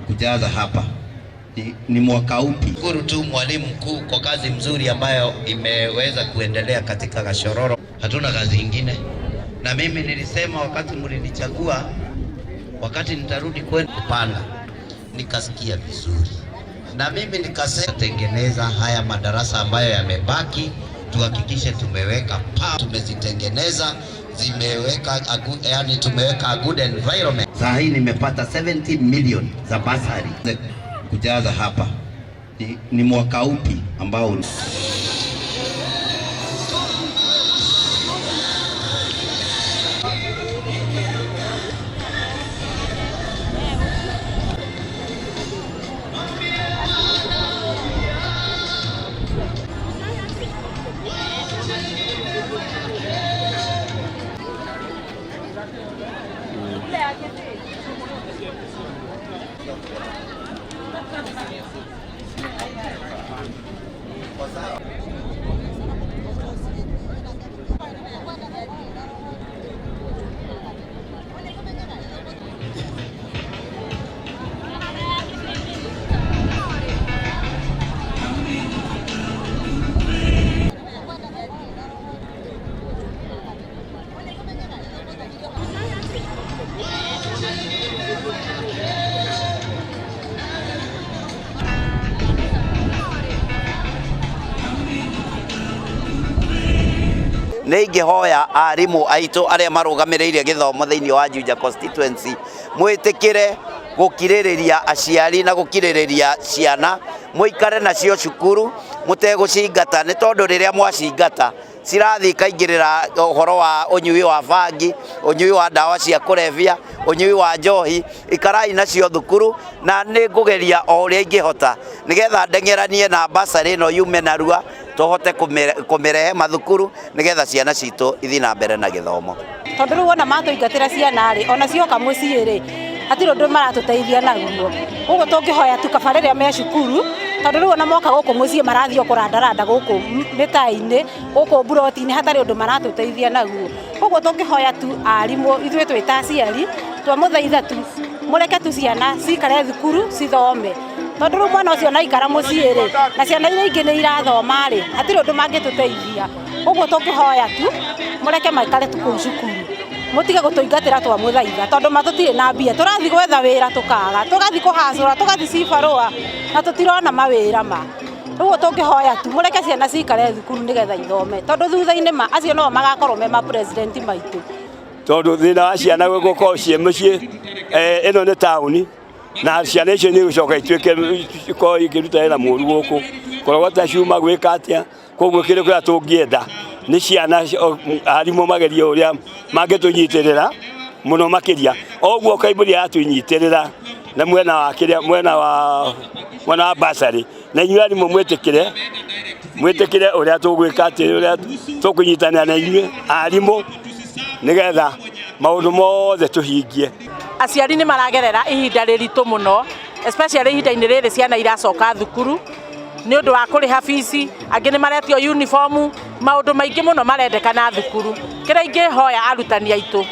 kujaza hapa ni mwaka upi? Shukuru tu mwalimu mkuu kwa kazi mzuri ambayo imeweza kuendelea katika Gashororo. Hatuna kazi ingine, na mimi nilisema wakati mlinichagua, wakati nitarudi kwenda kupanda, nikasikia vizuri, na mimi nikasema tengeneza haya madarasa ambayo yamebaki, tuhakikishe tumeweka tumezitengeneza, zimeweka yani tumeweka a good environment. Saa hii nimepata 70 million za bursary kujaza hapa ni mwaka upi ambao Ningehoya arimu aitu aria marugamireire githomo thiini wa Juja constituency mwitikire gukiririria aciari na gukiririria ciana, muikare nacio cukuru mutegucingata, ni tondu riria mwacingata cirathi kaingirira uhoro wa unyui wa bangi, unyui wa dawa cia kurevia, unyui wa njohi. Ikarai nacio thukuru, na ni ngugeria o uria ingihota nigetha ndengeranie na bursary no yume narua tuhote kumirehe mathukuru nigetha ciana citu ithi na mbere na githomo. Tondu riu ona matuingatira ciana ri ona cioka mucii ri atiro ndu maratuteithia naguo, uguo tungihoya tu kabariria me cukuru, tondu riu ona moka guku mucii marathio kurandaranda guku mitai-ini guku buroti-ini hatari undu maratuteithia naguo. Uguo tungihoya tu arimu ithuĩ twita aciari twamuthaitha tu mureke tu ciana cikare thukuru cithome, tondu riu mwana ucio naikara mucii ri na ciana iria ingi ni irathoma ri atiri undu mangituteithia. Uguo tungihoya tu mureke maikare tu kuu cukuru, mutige gutuingatira twamuthaitha tondu matutire na mbia, turathi gwetha wira tukaga, tugathi kuhacura, tugathi cibarua na tutirona mawira ma. Uguo tungihoya tu mureke ciana cikare thukuru nigetha ithome, tondu thutha-ini ma acio no magakorwo me ma president maitu, tondu thina wa ciana gukorwo cie mucii ino ni tauni na ciana icio ni gucoka ituike ko ikiruta wira muru guku korogota ciuma gwika atia. Koguo kire kuria tungienda ni ciana arimu mageria uria mangitunyitirira muno makiria, oguo Koimburi atunyitirira na mwena wa kiria mwena wa bursary, na inyuĩ arimu mwitikire uria tugwika ati uria tukunyitana na inyuĩ arimu nigetha maundu mothe tuhingie. Aciari ni maragerera ihinda riritu muno, especially ihinda-ini riri ciana iracoka thukuru ni undu wa kuriha fees, angi ni maretio uniform, maundu maingi muno marendekana thukuru. Kiria ingihoya arutani aitu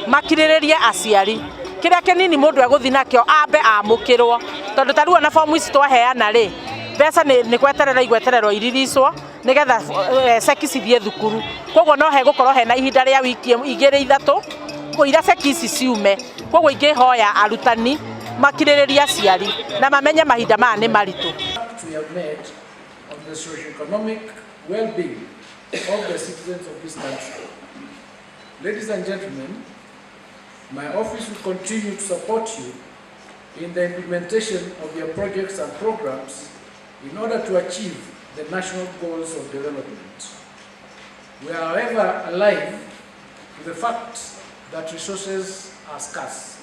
makiriririe aciari, kiria kinini mundu eguthi nakio ambe amukirwo, tondu tariu na form ici twaheana ri mbeca ni gweterera igwetererwo iriricwo nigetha ceki cithie thukuru. Koguo no hegukorwo hena ihinda ria wiki igiri ithatu kuira ceki ici ciume. Koguo ingihoya arutani makiriririe aciari na mamenye mahinda maya ni maritu. We have made on the socio-economic well-being of the citizens of this country. Ladies and gentlemen, my office will continue to support you in the implementation of your projects and programs in order to achieve the national goals of development. We are, however, alive to the fact that resources are scarce.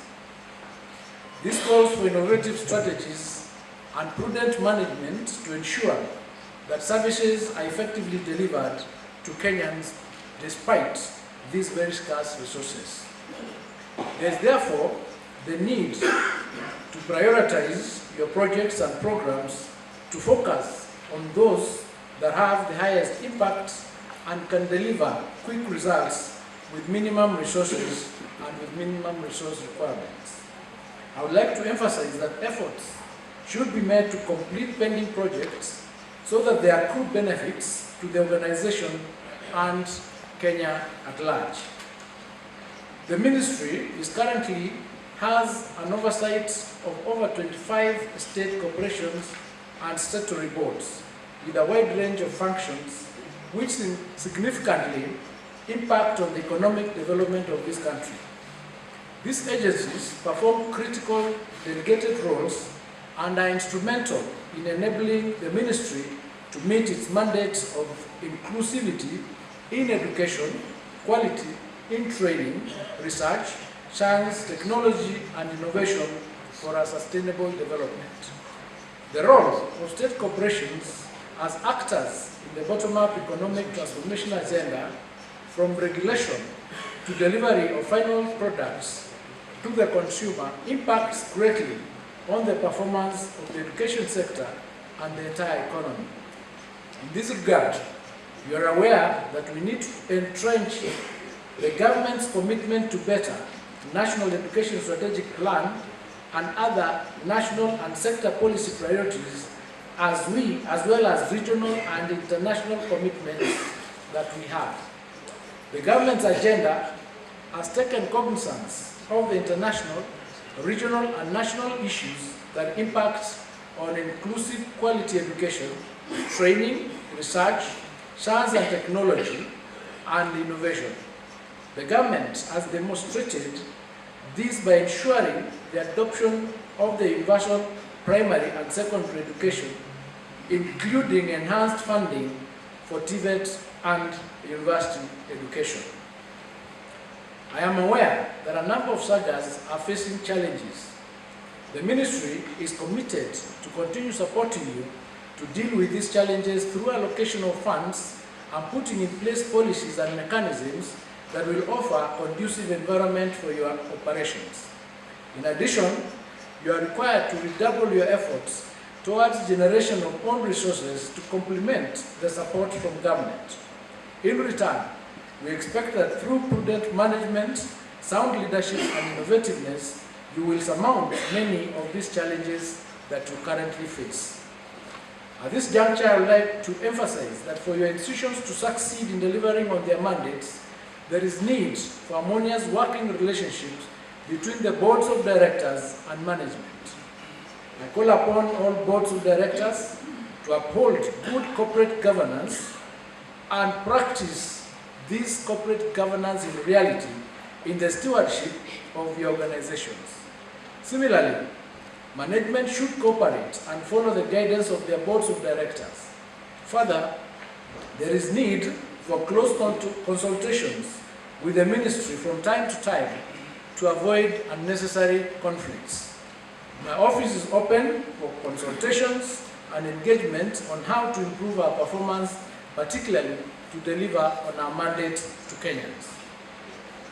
This calls for innovative strategies and prudent management to ensure that services are effectively delivered to Kenyans despite these very scarce resources. There is therefore the need to prioritize your projects and programs to focus on those that have the highest impact and can deliver quick results with minimum resources and with minimum resource requirements. I would like to emphasize that efforts should be made to complete pending projects so that they accrue benefits to the organization and Kenya at large. The ministry currently has an oversight of over 25 state corporations and statutory boards with a wide range of functions which significantly impact on the economic development of this country. These agencies perform critical delegated roles and are instrumental in enabling the ministry to meet its mandates of inclusivity in education, quality in training, research, science, technology, and innovation for a sustainable development. The role of state corporations as actors in the bottom-up economic transformation agenda, from regulation to delivery of final products to the consumer, impacts greatly on the performance of the education sector and the entire economy. In this regard, you are aware that we need to entrench the government's commitment to better National Education Strategic Plan and other national and sector policy priorities, as well as regional and international commitments that we have. The government's agenda has taken cognizance of the international, regional, and national issues that impact on inclusive quality education, training, research, science and technology, and innovation. The government has demonstrated this by ensuring the adoption of the universal primary and secondary education, including enhanced funding for TVET and university education. I am aware that a number of sagas are facing challenges. The ministry is committed to continue supporting you to deal with these challenges through allocation of funds and putting in place policies and mechanisms that will offer a conducive environment for your operations. In addition, you are required to redouble your efforts towards generation of own resources to complement the support from government. In return, we expect that through prudent management, sound leadership and innovativeness, you will surmount many of these challenges that you currently face. At this juncture, I would like to emphasize that for your institutions to succeed in delivering on their mandates, there is need for harmonious working relationships between the boards of directors and management. I call upon all boards of directors to uphold good corporate governance and practice this corporate governance in reality in the stewardship of the organizations. Similarly, management should cooperate and follow the guidance of their boards of directors. Further, there is need for close consultations with the ministry from time to time to avoid unnecessary conflicts. My office is open for consultations and engagement on how to improve our performance, particularly to deliver on our mandate to Kenyans.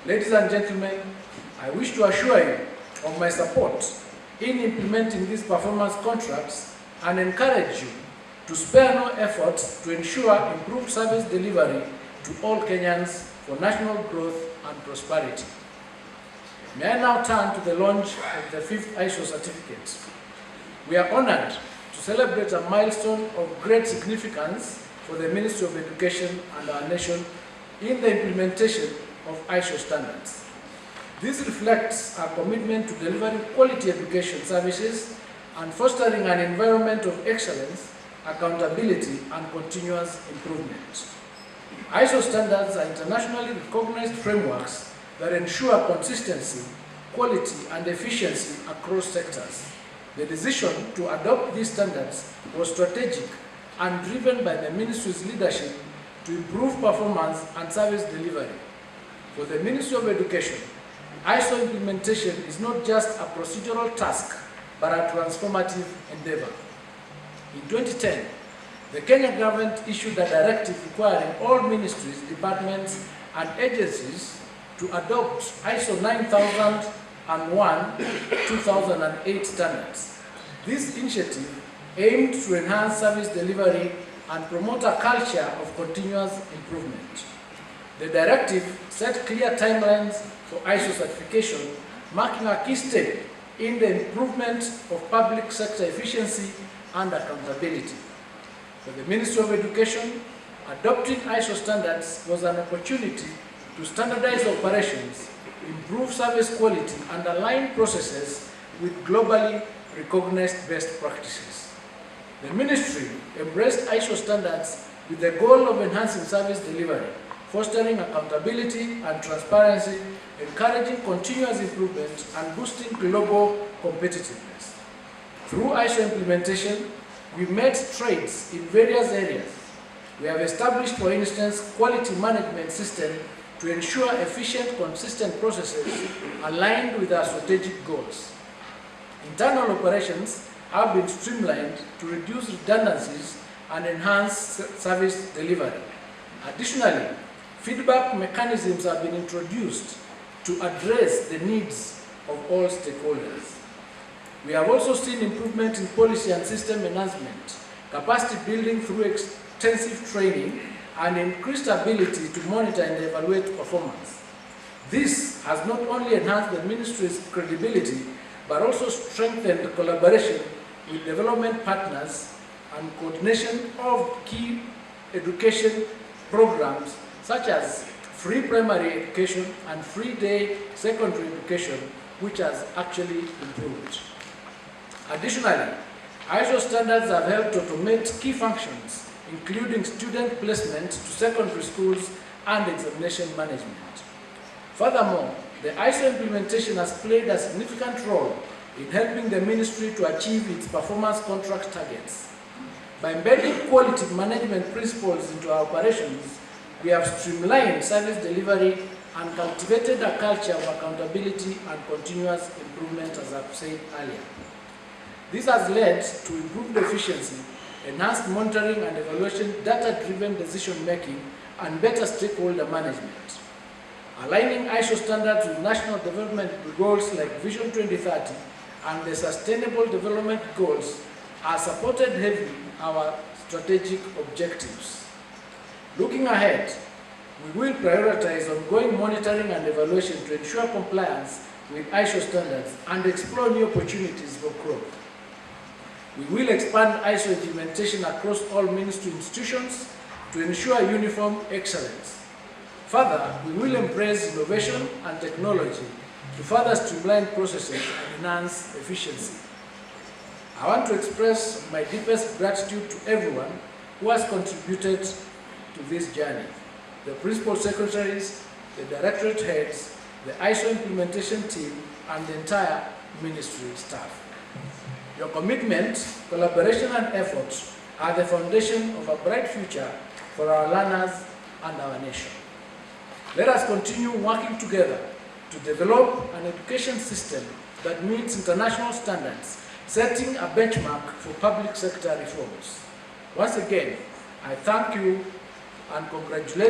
Ladies and gentlemen, I wish to assure you of my support in implementing these performance contracts and encourage you to spare no effort to ensure improved service delivery to all Kenyans for national growth and prosperity. May I now turn to the launch of the 5th ISO certificate. We are honored to celebrate a milestone of great significance for the Ministry of Education and our nation in the implementation of ISO standards. This reflects our commitment to delivering quality education services and fostering an environment of excellence, accountability, and continuous improvement. ISO standards are internationally recognized frameworks that ensure consistency, quality, and efficiency across sectors. The decision to adopt these standards was strategic and driven by the Ministry's leadership to improve performance and service delivery. For the Ministry of Education, ISO implementation is not just a procedural task, but a transformative endeavor. In 2010, the Kenyan government issued a directive requiring all ministries, departments, and agencies to adopt ISO 9001-2008 standards. This initiative aimed to enhance service delivery and promote a culture of continuous improvement. The directive set clear timelines for ISO certification, marking a key step in the improvement of public sector efficiency and accountability. For the Ministry of Education, adopting ISO standards was an opportunity to standardize operations, improve service quality, and align processes with globally recognized best practices. The Ministry embraced ISO standards with the goal of enhancing service delivery, fostering accountability and transparency, encouraging continuous improvement, and boosting global competitiveness. Through ISO implementation, we made strides in various areas. We have established, for instance, quality management system to ensure efficient, consistent processes aligned with our strategic goals. Internal operations have been streamlined to reduce redundancies and enhance service delivery. Additionally, feedback mechanisms have been introduced to address the needs of all stakeholders. We have also seen improvement in policy and system enhancement, capacity building through extensive training, and increased ability to monitor and evaluate performance. This has not only enhanced the Ministry's credibility, but also strengthened collaboration with development partners and coordination of key education programs such as free primary education and free day secondary education, which has actually improved. Additionally, ISO standards have helped to automate key functions, including student placement to secondary schools and examination management. Furthermore, the ISO implementation has played a significant role in helping the Ministry to achieve its performance contract targets. By embedding quality management principles into our operations, we have streamlined service delivery and cultivated a culture of accountability and continuous improvement, as I've said earlier. This has led to improved efficiency, enhanced monitoring and evaluation, data-driven decision-making, and better stakeholder management. Aligning ISO standards with national development goals like Vision 2030 and the Sustainable Development Goals are supported heavily our strategic objectives. Looking ahead, we will prioritize ongoing monitoring and evaluation to ensure compliance with ISO standards and explore new opportunities for growth. We will expand ISO implementation across all ministry institutions to ensure uniform excellence. Further, we will embrace innovation and technology to further streamline processes and enhance efficiency. I want to express my deepest gratitude to everyone who has contributed to this journey: the principal secretaries, the directorate heads, the ISO implementation team, and the entire ministry staff. Your commitment, collaboration, and efforts are the foundation of a bright future for our learners and our nation. Let us continue working together to develop an education system that meets international standards, setting a benchmark for public sector reforms. Once again, I thank you and congratulate